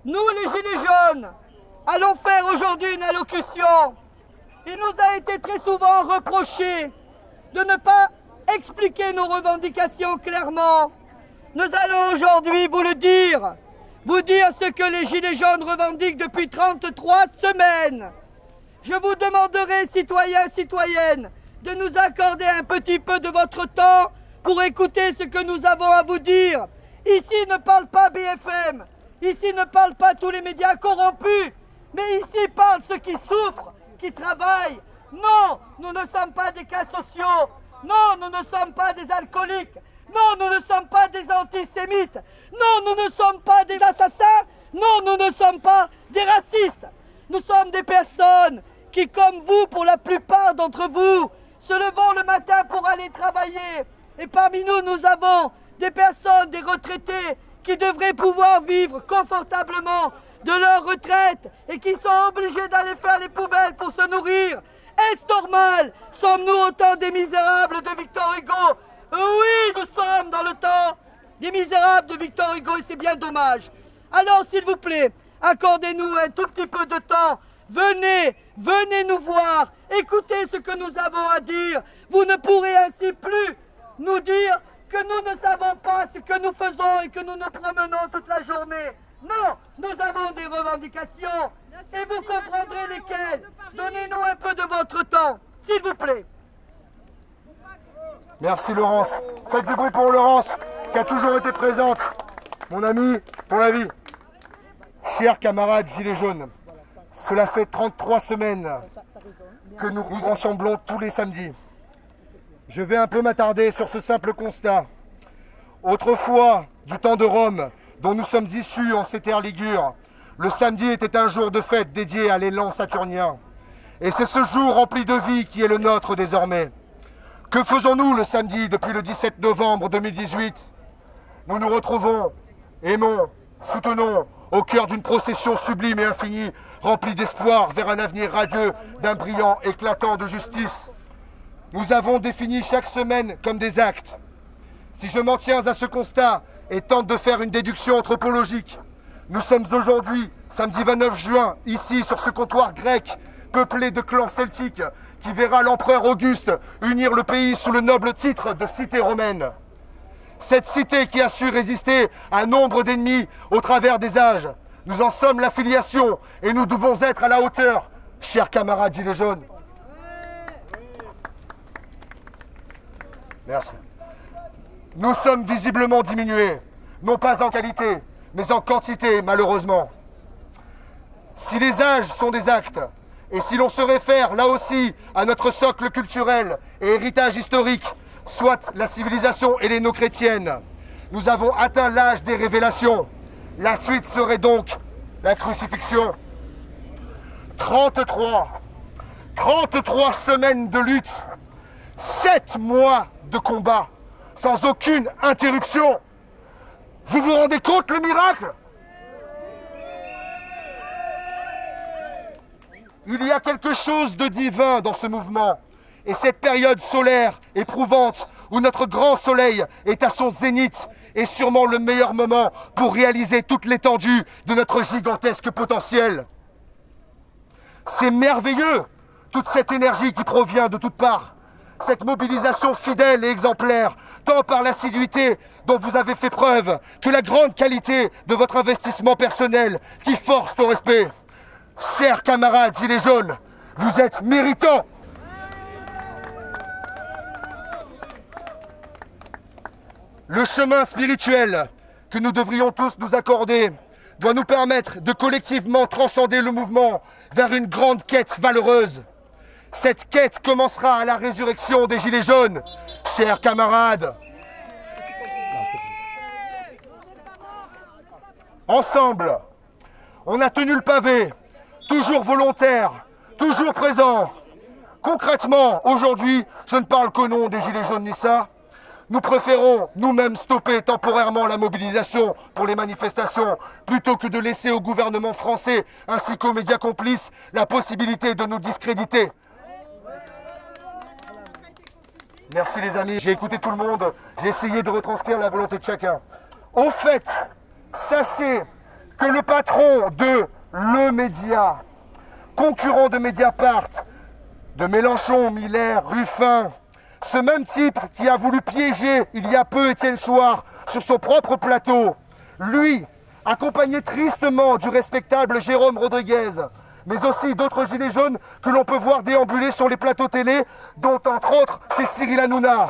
Nous, les Gilets jaunes, allons faire aujourd'hui une allocution. Il nous a été très souvent reproché de ne pas expliquer nos revendications clairement. Nous allons aujourd'hui vous le dire, vous dire ce que les Gilets jaunes revendiquent depuis 33 semaines. Je vous demanderai, citoyens, citoyennes, de nous accorder un petit peu de votre temps pour écouter ce que nous avons à vous dire. Ici ne parle pas BFM, ici ne parlent pas tous les médias corrompus, mais ici parlent ceux qui souffrent, qui travaillent. Non, nous ne sommes pas des cas sociaux. Non, nous ne sommes pas des alcooliques. Non, nous ne sommes pas des antisémites. Non, nous ne sommes pas des assassins. Non, nous ne sommes pas des racistes. Nous sommes des personnes qui, comme vous, pour la plupart d'entre vous, se levons le matin pour aller travailler. Et parmi nous, nous avons des personnes, des retraités, qui devraient pouvoir vivre confortablement de leur retraite et qui sont obligés d'aller faire les poubelles pour se nourrir. Est-ce normal? Sommes-nous autant des misérables de Victor Hugo? Oui, nous sommes dans le temps des misérables de Victor Hugo et c'est bien dommage. Alors, s'il vous plaît, accordez-nous un tout petit peu de temps. Venez nous voir. Écoutez ce que nous avons à dire. Vous ne pourrez ainsi plus nous dire que nous ne savons pas ce que nous faisons et que nous nous promenons toute la journée. Non, nous avons des revendications et vous comprendrez lesquelles. Donnez-nous un peu de votre temps, s'il vous plaît. Merci Laurence. Faites du bruit pour Laurence, qui a toujours été présente. Mon ami, pour la vie. Chers camarades Gilets jaunes, cela fait 33 semaines que nous nous rassemblons tous les samedis. Je vais un peu m'attarder sur ce simple constat. Autrefois, du temps de Rome, dont nous sommes issus en ces terres ligures, le samedi était un jour de fête dédié à l'élan saturnien. Et c'est ce jour rempli de vie qui est le nôtre désormais. Que faisons-nous le samedi depuis le 17 novembre 2018? Nous nous retrouvons, aimons, soutenons, au cœur d'une procession sublime et infinie, remplie d'espoir vers un avenir radieux, d'un brillant éclatant de justice. Nous avons défini chaque semaine comme des actes. Si je m'en tiens à ce constat et tente de faire une déduction anthropologique, nous sommes aujourd'hui, samedi 29 juin, ici sur ce comptoir grec, peuplé de clans celtiques, qui verra l'empereur Auguste unir le pays sous le noble titre de cité romaine. Cette cité qui a su résister à nombre d'ennemis au travers des âges. Nous en sommes l'affiliation et nous devons être à la hauteur, chers camarades Gilets jaunes. Merci. Nous sommes visiblement diminués, non pas en qualité, mais en quantité, malheureusement. Si les âges sont des actes, et si l'on se réfère là aussi à notre socle culturel et héritage historique, soit la civilisation helléno-chrétienne, nous avons atteint l'âge des révélations. La suite serait donc la crucifixion. 33 semaines de lutte, 7 mois de combat, sans aucune interruption. Vous vous rendez compte le miracle? Il y a quelque chose de divin dans ce mouvement. Et cette période solaire éprouvante où notre grand soleil est à son zénith est sûrement le meilleur moment pour réaliser toute l'étendue de notre gigantesque potentiel. C'est merveilleux, toute cette énergie qui provient de toutes parts. Cette mobilisation fidèle et exemplaire, tant par l'assiduité dont vous avez fait preuve que la grande qualité de votre investissement personnel qui force au respect. Chers camarades Gilets jaunes, vous êtes méritants. Le chemin spirituel que nous devrions tous nous accorder doit nous permettre de collectivement transcender le mouvement vers une grande quête valeureuse. Cette quête commencera à la résurrection des Gilets jaunes, chers camarades. Ensemble, on a tenu le pavé, toujours volontaire, toujours présent. Concrètement, aujourd'hui, je ne parle qu'au nom des Gilets jaunes ni ça. Nous préférons nous-mêmes stopper temporairement la mobilisation pour les manifestations plutôt que de laisser au gouvernement français ainsi qu'aux médias complices la possibilité de nous discréditer. Merci les amis, j'ai écouté tout le monde, j'ai essayé de retranscrire la volonté de chacun. En fait, sachez que le patron de Le Média, concurrent de Mediapart, de Mélenchon, Miller, Ruffin, ce même type qui a voulu piéger il y a peu Étienne Chouard sur son propre plateau, lui, accompagné tristement du respectable Jérôme Rodriguez, mais aussi d'autres gilets jaunes que l'on peut voir déambuler sur les plateaux télé, dont entre autres chez Cyril Hanouna.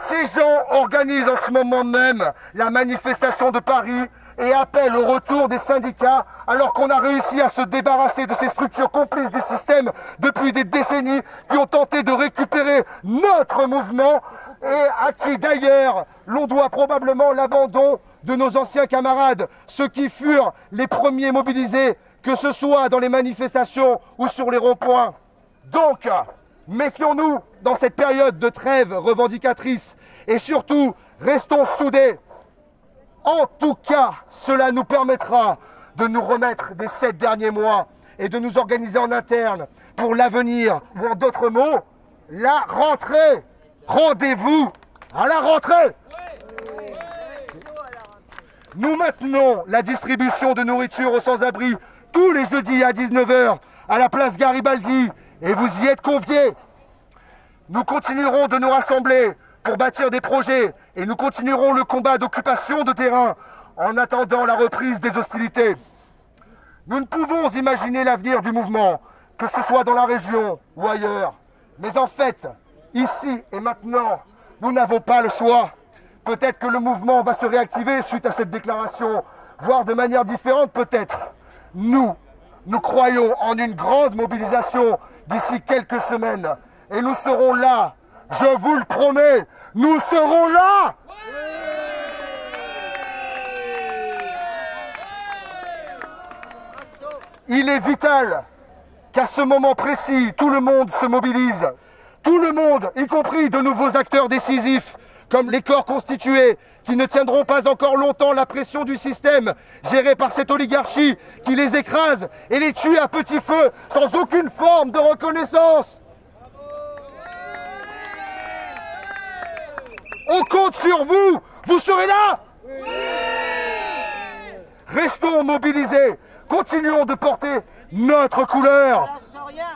Ces gens organisent en ce moment même la manifestation de Paris et appellent au retour des syndicats alors qu'on a réussi à se débarrasser de ces structures complices du système depuis des décennies qui ont tenté de récupérer notre mouvement et à qui d'ailleurs l'on doit probablement l'abandon de nos anciens camarades, ceux qui furent les premiers mobilisés, que ce soit dans les manifestations ou sur les ronds-points. Donc, méfions-nous dans cette période de trêve revendicatrice et surtout, restons soudés. En tout cas, cela nous permettra de nous remettre des 7 derniers mois et de nous organiser en interne pour l'avenir, ou en d'autres mots, la rentrée. Rendez-vous à la rentrée. Nous maintenons la distribution de nourriture aux sans-abri tous les jeudis à 19 h à la place Garibaldi et vous y êtes conviés. Nous continuerons de nous rassembler pour bâtir des projets et nous continuerons le combat d'occupation de terrain en attendant la reprise des hostilités. Nous ne pouvons imaginer l'avenir du mouvement, que ce soit dans la région ou ailleurs. Mais en fait, ici et maintenant, nous n'avons pas le choix. Peut-être que le mouvement va se réactiver suite à cette déclaration, voire de manière différente peut-être. Nous croyons en une grande mobilisation d'ici quelques semaines. Et nous serons là, je vous le promets, nous serons là. Il est vital qu'à ce moment précis, tout le monde se mobilise. Tout le monde, y compris de nouveaux acteurs décisifs, comme les corps constitués, qui ne tiendront pas encore longtemps la pression du système, géré par cette oligarchie qui les écrase et les tue à petit feu, sans aucune forme de reconnaissance. On compte sur vous. Vous serez là. Restons mobilisés. Continuons de porter notre couleur.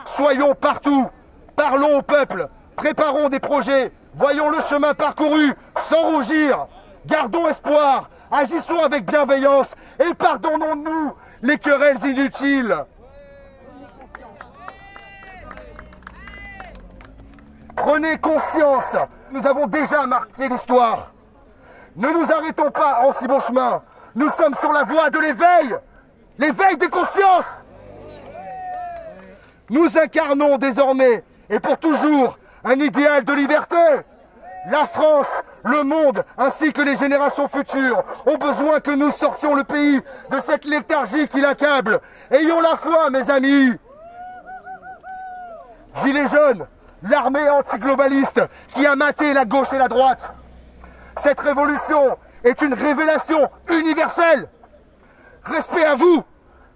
Soyons partout. Parlons au peuple. Préparons des projets. Voyons le chemin parcouru sans rougir. Gardons espoir. Agissons avec bienveillance. Et pardonnons-nous les querelles inutiles. Prenez conscience. Nous avons déjà marqué l'histoire. Ne nous arrêtons pas en si bon chemin. Nous sommes sur la voie de l'éveil. L'éveil des consciences. Nous incarnons désormais, et pour toujours, un idéal de liberté. La France, le monde, ainsi que les générations futures ont besoin que nous sortions le pays de cette léthargie qui l'accable. Ayons la foi, mes amis. Gilets jaunes, l'armée antiglobaliste qui a maté la gauche et la droite. Cette révolution est une révélation universelle. Respect à vous,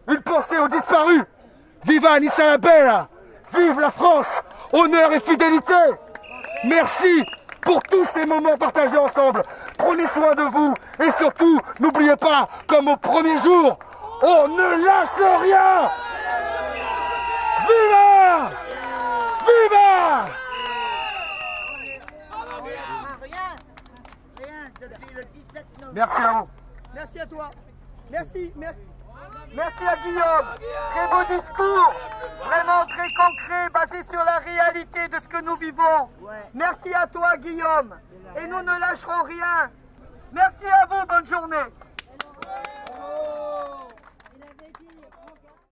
une pensée aux disparus. Viva Anissa la Bella, vive la France, honneur et fidélité. Merci pour tous ces moments partagés ensemble. Prenez soin de vous et surtout, n'oubliez pas, comme au premier jour, on ne lâche rien. Viva! Viva! Merci à vous. Merci à toi. Merci, merci. Merci à Guillaume. Très beau discours. Vraiment très concret, basé sur la réalité de ce que nous vivons. Merci à toi, Guillaume. Et nous ne lâcherons rien. Merci à vous. Bonne journée.